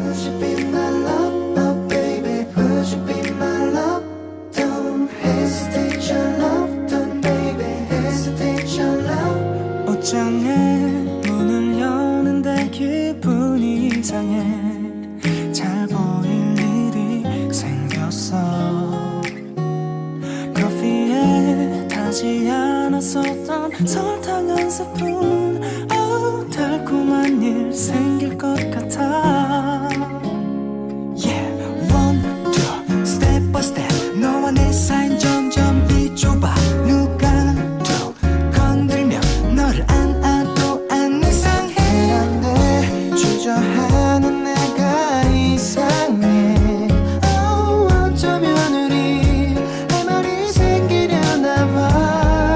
Would you be my love, oh baby? Would you be my love? Don't hesitate your love, don't baby hesitate your love. 옷장에 문을 여는데 기분이 이상해. 잘 보일 일이 생겼어. 커피에 타지 않았었던 설탕 한 스푼. 달콤한 일 생길 것 같아. Yeah, one, two, step by step. 너와 내 사이는 점점 비좁아. 누가 또 건들면 너를 안아도 안 이상해. 그런데 주저하는 내가 이상해. 어쩌면 우리 할 말이 생기려나 봐.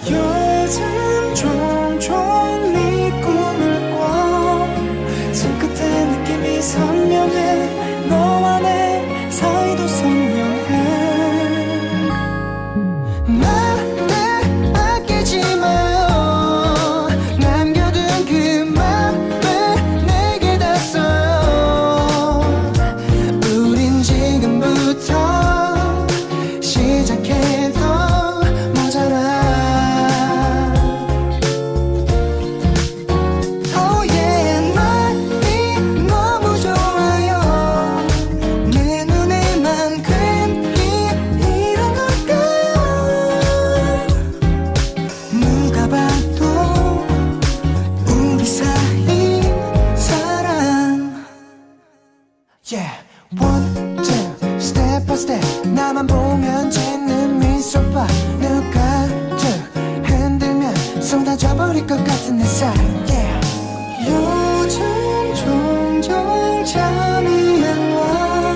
요즘 종종 네 꿈을 꿔. 손끝에 느낌이 선명해. 너와 내 사이도 선명해. 나를 아끼지 마요. 남겨둔 그 맘을 내게 다 써요. 우린 지금부터 시작해도 모자라. Oh yeah, 날이 너무 좋아요. 내 눈에만 괜히 이런 걸까요? 누가 봐도 우리 사이 사랑. Yeah, one, two, step by step. 나만 보면 짓는 미소 봐. 누가 또 흔들면 쏟아져버릴 것 같은 내 사랑. Yeah. 요즘 종종 잠이 안 와.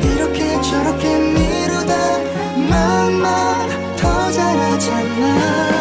이렇게 저렇게 미루다 맘만 더 잘하잖아.